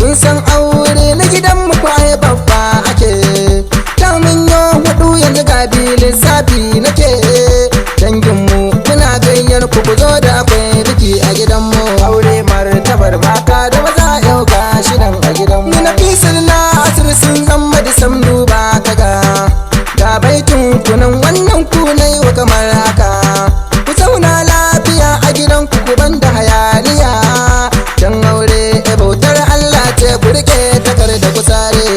kun san aure na gidan mu kwaye babba ake. Ta mun yo hudu yanzu ga bilin safi nake. Dangin mu muna gayyar ku ku zo da akwai biki a gidan mu. Aure martabar mata da maza yau gashi nan a gidan mu. Ni na fisir na asir sun zama da sam duba kaga. Ga baitin kunan wannan ku nai wa kamar haka. Ku zauna lafiya a gidan ku ban da hayaniya. Dan aure bautar Allah ce ku rike takar da ku sare.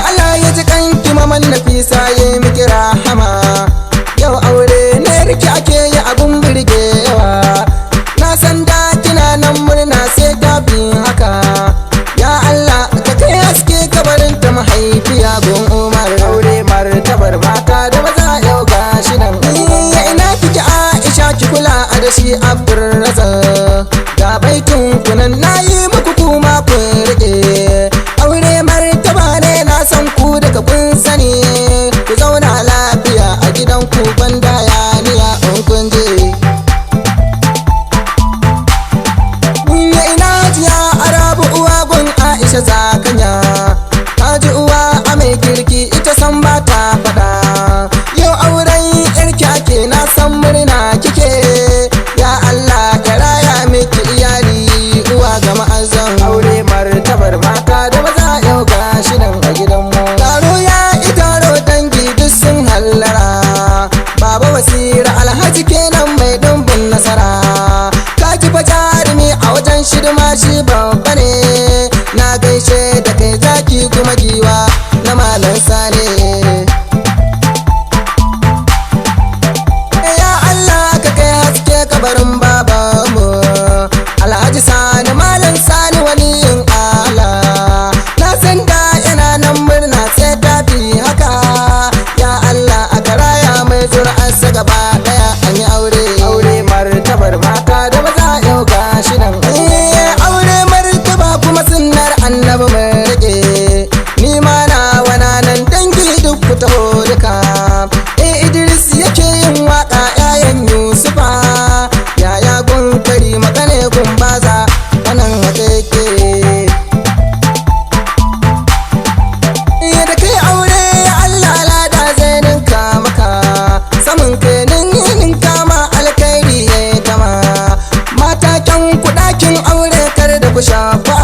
Allah ya ji kanki maman Nafisa ya miki rahama. Yau aure ne rike ake yi abun birgewa. Na san da kina nan murna sai ta bi haka. Ya Allah ka kai haske kabarin ta mahaifiya gun Umar. Aure martabar mata da maza yau gashi nan. Ina kike Aisha ki kula da shi Abdurrazak. Ga baitin kunan nayi muku kuma kun rike. Aure martaba ne na san ku daga kun sani. Ku zauna lafiya a gidan ku banda yaniya in kun je. Ina jiya Arabu uwa gun Aisha zakanya. Kaji uwa a mai girki ita san ba ta fada. Yau auren yarki ake na san murna kike. Ya Allah ya raya miki iyali uwa ga ma'azan. Aure martabar mata da maza yau gashi nan a gidanmu. Taro ya itaro dangi duk sun hallara. Baba Wasira Alhaji kenan mai dumbin nasara. Kaji fa jarumi a wajen shirma shi babba ne. Na gaishe da kai zaki kuma giwa na malan sane. Ya Allah ka kai haske kabarin babanmu Alhaji Sani malan sani waliyin Allah. Na san da yana nan murna sai ta fi haka. Ya Allah a karaya mai zuri'arsa gaba daya an yi aure. Aure martabar mata da maza yau gashi nan. Aure martaba kuma sunnar annabi mai rike. Ni ma na wana nan dangi duk ku taho duka. Idris yake yin waka yayan Yusufa. Yaya gun kari makane gun baza anan haka yake. Da kai aure Allah lada zai ninka maka. Samun kai ninka ma alkhairi ya kama. Mata kyan kudakin aure kar da ku shafa.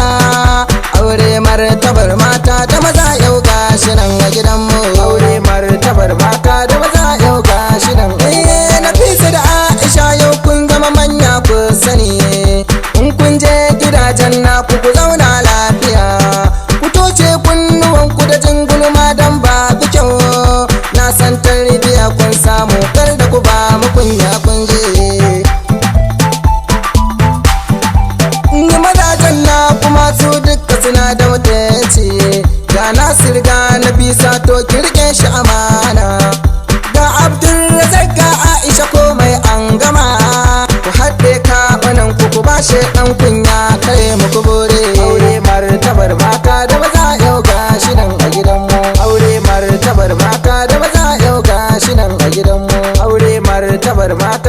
Aure martabar mata da maza yau gashi nan a gidanmu. Aure martabar mata da maza yau gashi nan. Nafisa da Aisha yau kun zama manya ku sani. In kun je gidajen naku ku zauna lafiya. Ku toce kunnuwan ku da jingulma dan babu kyau. Na san tarbiya kun samu kar da ku ba mu kunya kun je. Ni mazajen na kuma su duka suna da mutunci. Ga Nasir ga Nafisa to ki rike shi amana. Ga Abdulrazak ga Aisha komai an gama. Ku haɗe ka banan ku bashe ɗan kunya kare muku bore. Aure martabar mata da maza yau gashi nan a gidanmu. Aure martabar mata da maza yau gashi nan a gidanmu. Aure martabar mata